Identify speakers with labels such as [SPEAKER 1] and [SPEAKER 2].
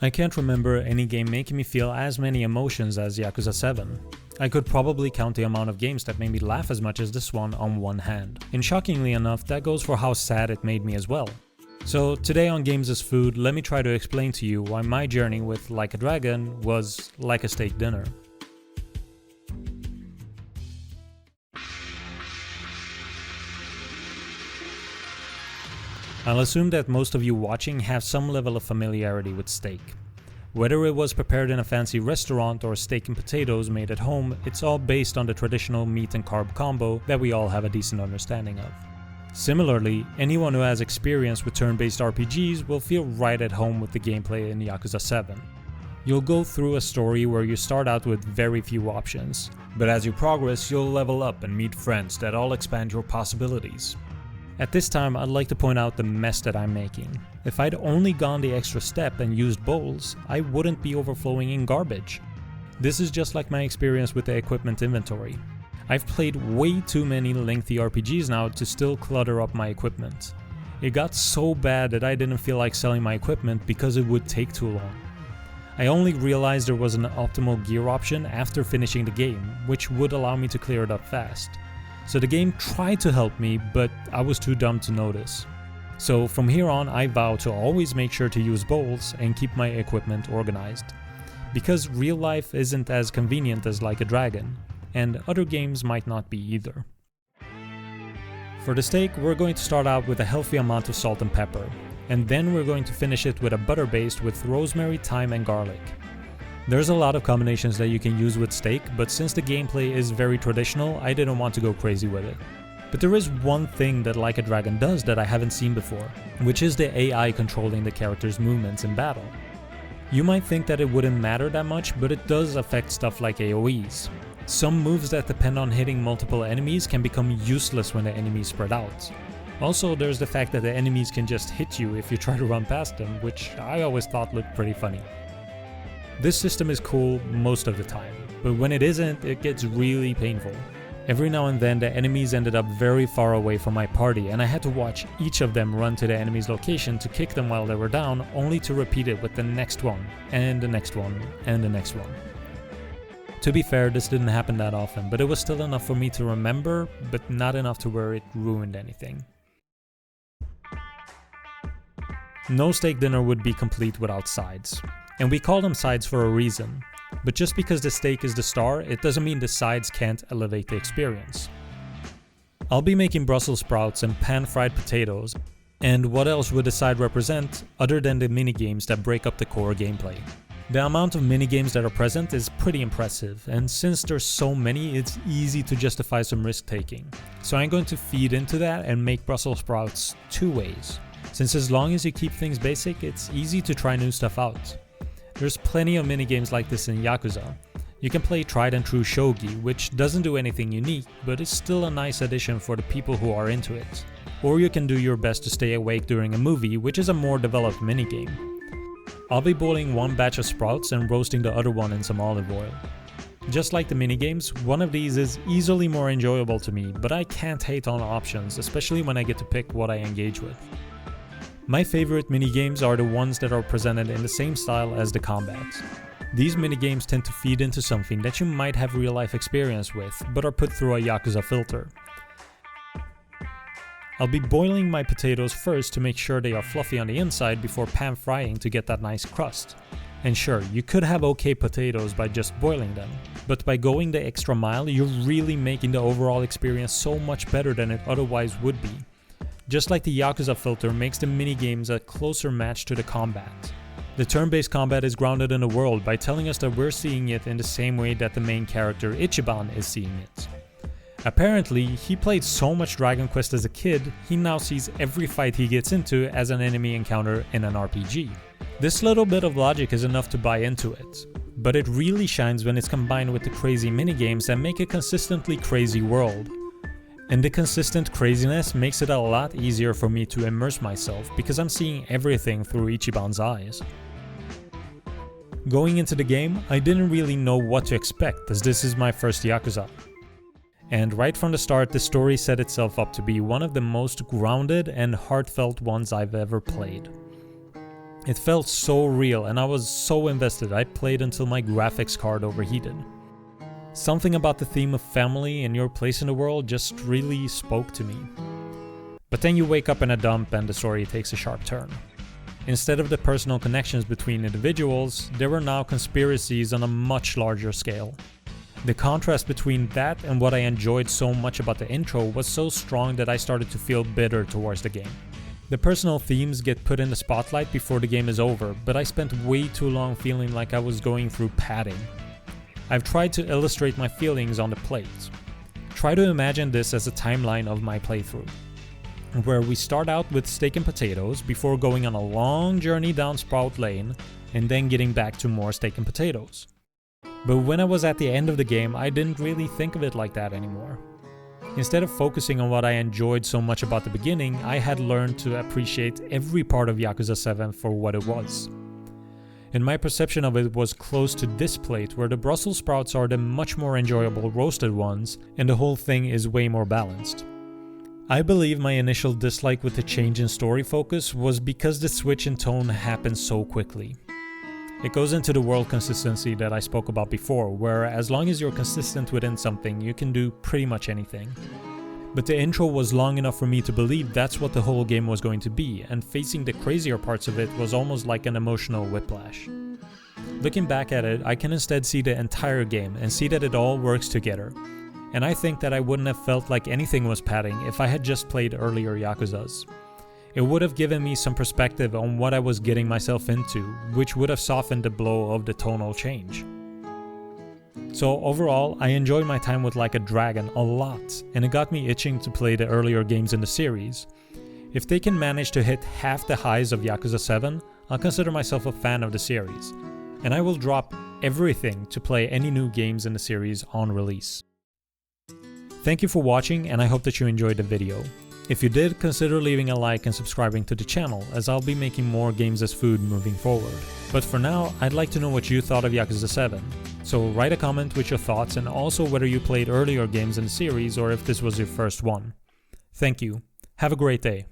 [SPEAKER 1] I can't remember any game making me feel as many emotions as Yakuza 7. I could probably count the amount of games that made me laugh as much as this one on one hand. And shockingly enough, that goes for how sad it made me as well. So today on Games as Food, let me try to explain to you why my journey with Like a Dragon was like a steak dinner. I'll assume that most of you watching have some level of familiarity with steak. Whether it was prepared in a fancy restaurant or steak and potatoes made at home, it's all based on the traditional meat and carb combo that we all have a decent understanding of. Similarly, anyone who has experience with turn-based RPGs will feel right at home with the gameplay in Yakuza 7. You'll go through a story where you start out with very few options, but as you progress you'll level up and meet friends that all expand your possibilities. At this time, I'd like to point out the mess that I'm making. If I'd only gone the extra step and used bowls, I wouldn't be overflowing in garbage. This is just like my experience with the equipment inventory. I've played way too many lengthy RPGs now to still clutter up my equipment. It got so bad that I didn't feel like selling my equipment because it would take too long. I only realized there was an optimal gear option after finishing the game, which would allow me to clear it up fast. So the game tried to help me, but I was too dumb to notice. So from here on, I vow to always make sure to use bowls and keep my equipment organized. Because real life isn't as convenient as Like a Dragon, and other games might not be either. For the steak, we're going to start out with a healthy amount of salt and pepper, and then we're going to finish it with a butter based with rosemary, thyme and garlic. There's a lot of combinations that you can use with steak, but since the gameplay is very traditional, I didn't want to go crazy with it. But there is one thing that Like a Dragon does that I haven't seen before, which is the AI controlling the character's movements in battle. You might think that it wouldn't matter that much, but it does affect stuff like AoEs. Some moves that depend on hitting multiple enemies can become useless when the enemies spread out. Also, there's the fact that the enemies can just hit you if you try to run past them, which I always thought looked pretty funny. This system is cool most of the time, but when it isn't, it gets really painful. Every now and then the enemies ended up very far away from my party and I had to watch each of them run to the enemy's location to kick them while they were down, only to repeat it with the next one, and the next one, and the next one. To be fair, this didn't happen that often, but it was still enough for me to remember, but not enough to where it ruined anything. No steak dinner would be complete without sides. And we call them sides for a reason. But just because the steak is the star, it doesn't mean the sides can't elevate the experience. I'll be making Brussels sprouts and pan-fried potatoes, and what else would the side represent other than the minigames that break up the core gameplay? The amount of minigames that are present is pretty impressive, and since there's so many, it's easy to justify some risk-taking. So I'm going to feed into that and make Brussels sprouts two ways. Since as long as you keep things basic, it's easy to try new stuff out. There's plenty of minigames like this in Yakuza. You can play tried and true shogi, which doesn't do anything unique, but is still a nice addition for the people who are into it. Or you can do your best to stay awake during a movie, which is a more developed minigame. I'll be boiling one batch of sprouts and roasting the other one in some olive oil. Just like the minigames, one of these is easily more enjoyable to me, but I can't hate on options, especially when I get to pick what I engage with. My favorite minigames are the ones that are presented in the same style as the combat. These minigames tend to feed into something that you might have real life experience with, but are put through a Yakuza filter. I'll be boiling my potatoes first to make sure they are fluffy on the inside before pan frying to get that nice crust. And sure, you could have okay potatoes by just boiling them, but by going the extra mile, you're really making the overall experience so much better than it otherwise would be. Just like the Yakuza filter makes the minigames a closer match to the combat. The turn-based combat is grounded in the world by telling us that we're seeing it in the same way that the main character Ichiban is seeing it. Apparently, he played so much Dragon Quest as a kid, he now sees every fight he gets into as an enemy encounter in an RPG. This little bit of logic is enough to buy into it, but it really shines when it's combined with the crazy minigames that make a consistently crazy world. And the consistent craziness makes it a lot easier for me to immerse myself because I'm seeing everything through Ichiban's eyes. Going into the game, I didn't really know what to expect as this is my first Yakuza. And right from the start, the story set itself up to be one of the most grounded and heartfelt ones I've ever played. It felt so real and I was so invested I played until my graphics card overheated. Something about the theme of family and your place in the world just really spoke to me. But then you wake up in a dump and the story takes a sharp turn. Instead of the personal connections between individuals, there were now conspiracies on a much larger scale. The contrast between that and what I enjoyed so much about the intro was so strong that I started to feel bitter towards the game. The personal themes get put in the spotlight before the game is over, but I spent way too long feeling like I was going through padding. I've tried to illustrate my feelings on the plate. Try to imagine this as a timeline of my playthrough, where we start out with steak and potatoes before going on a long journey down Sprout Lane and then getting back to more steak and potatoes. But when I was at the end of the game, I didn't really think of it like that anymore. Instead of focusing on what I enjoyed so much about the beginning, I had learned to appreciate every part of Yakuza 7 for what it was. And my perception of it was close to this plate, where the Brussels sprouts are the much more enjoyable roasted ones and the whole thing is way more balanced. I believe my initial dislike with the change in story focus was because the switch in tone happened so quickly. It goes into the world consistency that I spoke about before, where as long as you're consistent within something, you can do pretty much anything. But the intro was long enough for me to believe that's what the whole game was going to be, and facing the crazier parts of it was almost like an emotional whiplash. Looking back at it, I can instead see the entire game and see that it all works together. And I think that I wouldn't have felt like anything was padding if I had just played earlier Yakuzas. It would have given me some perspective on what I was getting myself into, which would have softened the blow of the tonal change. So overall, I enjoyed my time with Like a Dragon a lot, and it got me itching to play the earlier games in the series. If they can manage to hit half the highs of Yakuza 7, I'll consider myself a fan of the series, and I will drop everything to play any new games in the series on release. Thank you for watching, and I hope that you enjoyed the video. If you did, consider leaving a like and subscribing to the channel, as I'll be making more games as food moving forward. But for now, I'd like to know what you thought of Yakuza 7. So write a comment with your thoughts and also whether you played earlier games in the series or if this was your first one. Thank you. Have a great day.